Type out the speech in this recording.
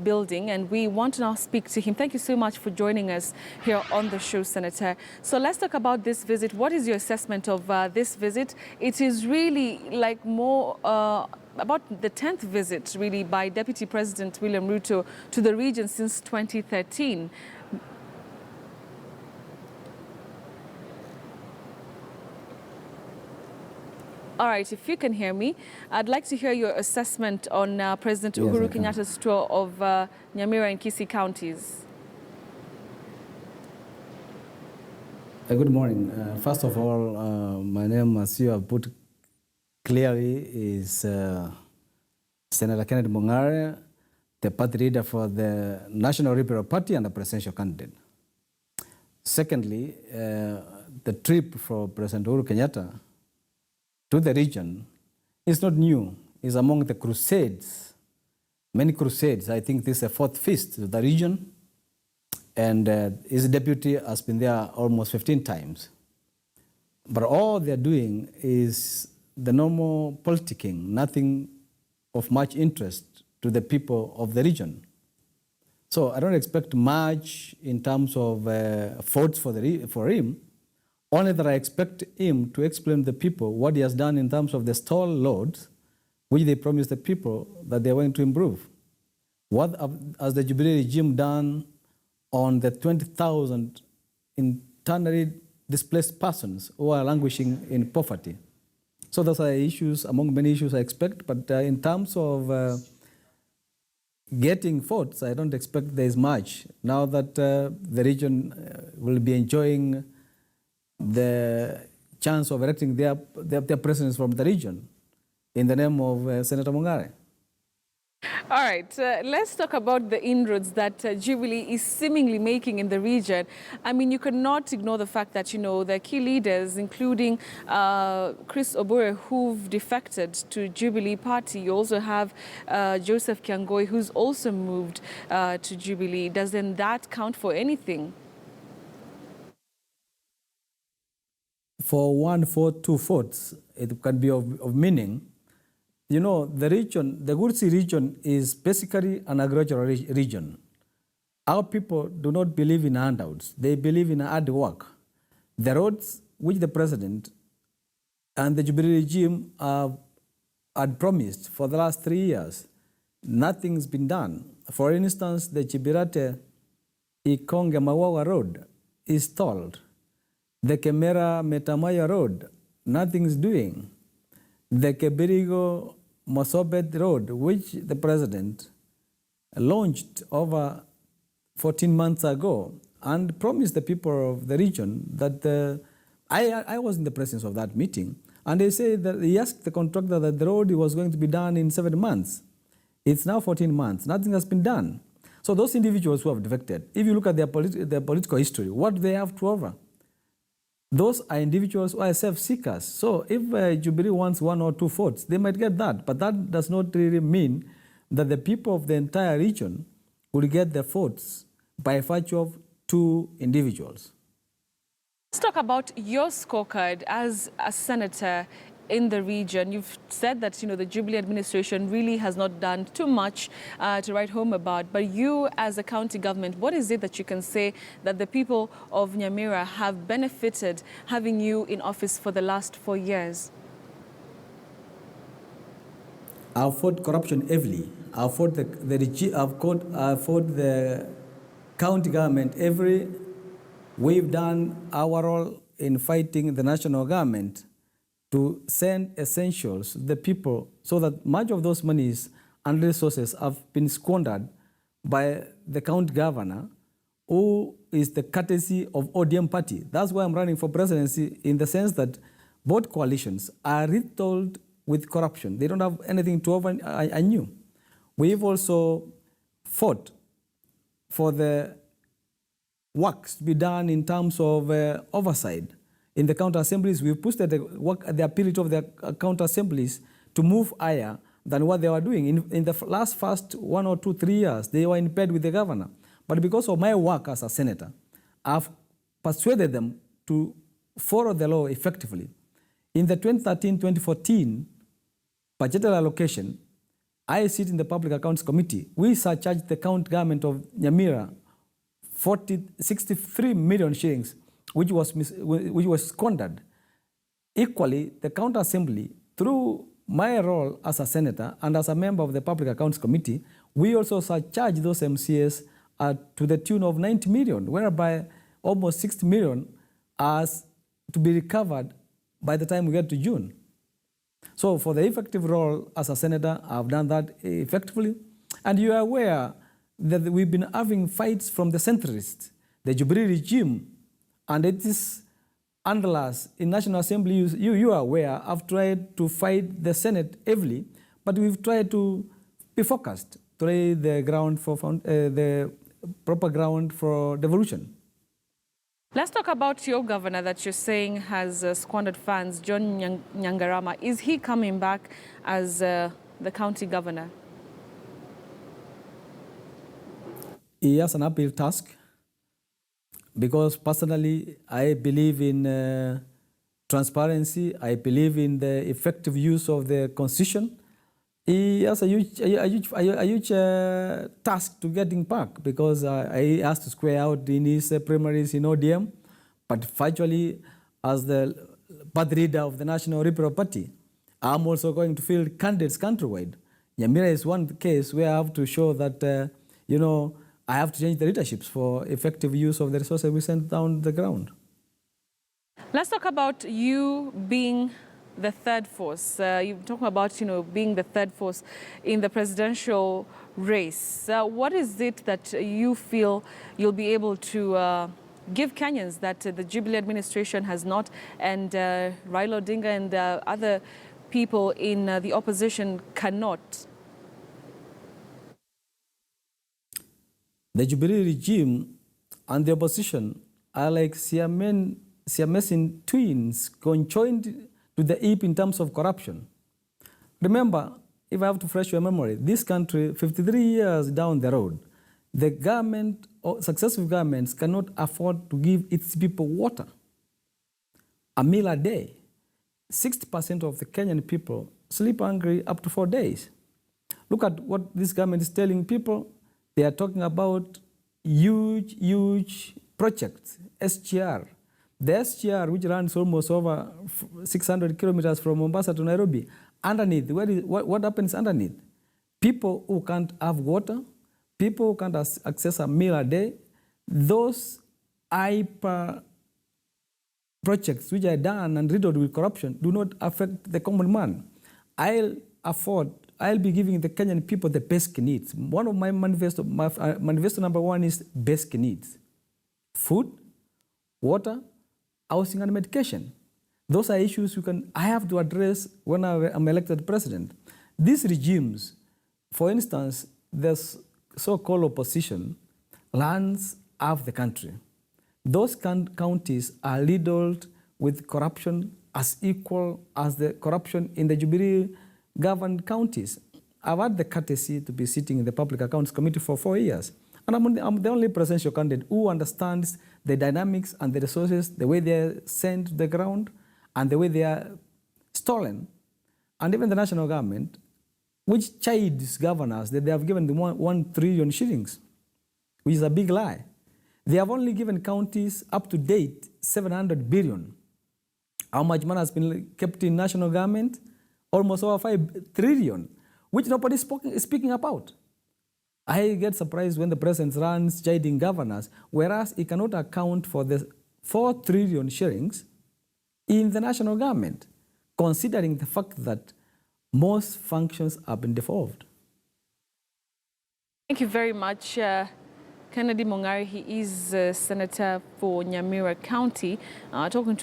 building, and we want to now speak to him. Thank you so much for joining us here on the show, Senator. So let's talk about this visit. What is your assessment of this visit? It is really like more about the 10th visit, really, by Deputy President William Ruto to the region since 2013. All right, if you can hear me, I'd like to hear your assessment on President Uhuru Kenyatta's tour of Nyamira and Kisii counties. Good morning. First of all, my name, as you have put clearly, is Senator Kenneth Mungare, the party leader for the National Liberal Party and the presidential candidate. Secondly, the trip for President Uhuru Kenyatta to the region is not new. It's among the crusades, many crusades. I think this is the fourth feast to the region, and his deputy has been there almost 15 times. But all they're doing is the normal politicking, nothing of much interest to the people of the region. So I don't expect much in terms of votes for him, only that I expect him to explain to the people what he has done in terms of the stall loads, which they promised the people that they're going to improve. What has the Jubilee regime done on the 20,000 internally displaced persons who are languishing in poverty? So those are issues, among many issues I expect, but in terms of getting votes, I don't expect there is much. Now that the region will be enjoying the chance of electing their presidents from the region in the name of Senator Mungare. All right, let's talk about the inroads that Jubilee is seemingly making in the region. I mean, you cannot ignore the fact that, you know, the key leaders, including Chris Obure, who've defected to Jubilee Party. You also have Joseph Kiangoi, who's also moved to Jubilee. Doesn't that count for anything? For 1 vote, 2 votes, it can be of meaning. You know, the region, the Gusiiland region is basically an agricultural region. Our people do not believe in handouts. They believe in hard work. The roads which the president and the Jubilee regime had promised for the last 3 years, nothing's been done. For instance, the Chibirate-Ikonge-Mawawa road is stalled. The Kemera-Metamaya road, nothing's doing. The Kebirigo-Mosobet road, which the president launched over 14 months ago and promised the people of the region that I was in the presence of that meeting, and they say that he asked the contractor that the road was going to be done in 7 months. It's now 14 months. Nothing has been done. So those individuals who have defected, if you look at their political history, what do they have to offer? Those are individuals who are self-seekers. So if Jubilee wants 1 or 2 votes, they might get that. But that does not really mean that the people of the entire region will get the votes by virtue of 2 individuals. Let's talk about your scorecard as a senator in the region. You've said that, you know, the Jubilee administration really has not done too much to write home about. But you, as a county government, what is it that you can say that the people of Nyamira have benefited having you in office for the last 4 years? I've fought corruption heavily. I've fought the county government heavily. We've done our role in fighting the national government to send essentials to the people so that much of those monies and resources have been squandered by the county governor, who is the courtesy of ODM party. That's why I'm running for presidency, in the sense that both coalitions are riddled with corruption. They don't have anything to offer. I knew. We've also fought for the works to be done in terms of oversight. In the county assemblies, we've pushed the ability of the county assemblies to move higher than what they were doing. In the first 1 or 2, 3 years, they were in bed with the governor. But because of my work as a senator, I've persuaded them to follow the law effectively. In the 2013-2014 budgetary allocation, I sit in the Public Accounts Committee. We surcharged the county government of Nyamira 63 million shillings, which was squandered. Equally, the County Assembly, through my role as a senator and as a member of the Public Accounts Committee, we also surcharged those MCAs to the tune of 90 million, whereby almost 60 million is to be recovered by the time we get to June. So for the effective role as a senator, I've done that effectively. And you are aware that we've been having fights from the centrists, the Jubilee regime, and it is handlers in National Assembly. You are aware, I've tried to fight the Senate heavily, but we've tried to be focused, to lay the ground for the proper ground for devolution. Let's talk about your governor that you're saying has squandered funds, John Nyangarama. Is he coming back as the county governor? He has an uphill task because personally I believe in transparency. I believe in the effective use of the constitution. He has a huge task to getting back because he has to square out in his primaries in ODM, but virtually as the party leader of the National Liberal Party, I'm also going to field candidates countrywide. Nyamira is one case where I have to show that, I have to change the leaderships for effective use of the resources we send down the ground. Let's talk about you being the third force. You're talking about, being the third force in the presidential race. What is it that you feel you'll be able to give Kenyans that the Jubilee administration has not, and Raila Odinga and other people in the opposition cannot? The Jubilee regime and the opposition are like Siamese twins conjoined to the hip in terms of corruption. Remember, if I have to refresh your memory, this country, 53 years down the road, the government or successive governments cannot afford to give its people water, a meal a day. 60% of the Kenyan people sleep hungry up to 4 days. Look at what this government is telling people. They are talking about huge projects, SGR. The SGR, which runs almost over 600 kilometers from Mombasa to Nairobi, underneath, what happens underneath? People who can't have water, people who can't access a meal a day, those hyper projects which are done and riddled with corruption do not affect the common man. I'll be giving the Kenyan people the basic needs. One of my manifesto number one is basic needs: food, water, housing, and medication. Those are issues I have to address when I'm elected president. These regimes, for instance, the so-called opposition, lands half the country. Those counties are riddled with corruption as equal as the corruption in the Jubilee governed counties. I've had the courtesy to be sitting in the Public Accounts Committee for 4 years. And I'm the only presidential candidate who understands the dynamics and the resources, the way they're sent to the ground and the way they are stolen. And even the national government, which chides governors that they have given them 1 trillion shillings, which is a big lie. They have only given counties up to date 700 billion. How much money has been kept in national government? Almost over 5 trillion, which nobody is speaking about. I get surprised when the president runs chiding governors, whereas he cannot account for the 4 trillion shillings in the national government, considering the fact that most functions have been devolved. Thank you very much. Kennedy Mong'are, he is Senator for Nyamira County, talking to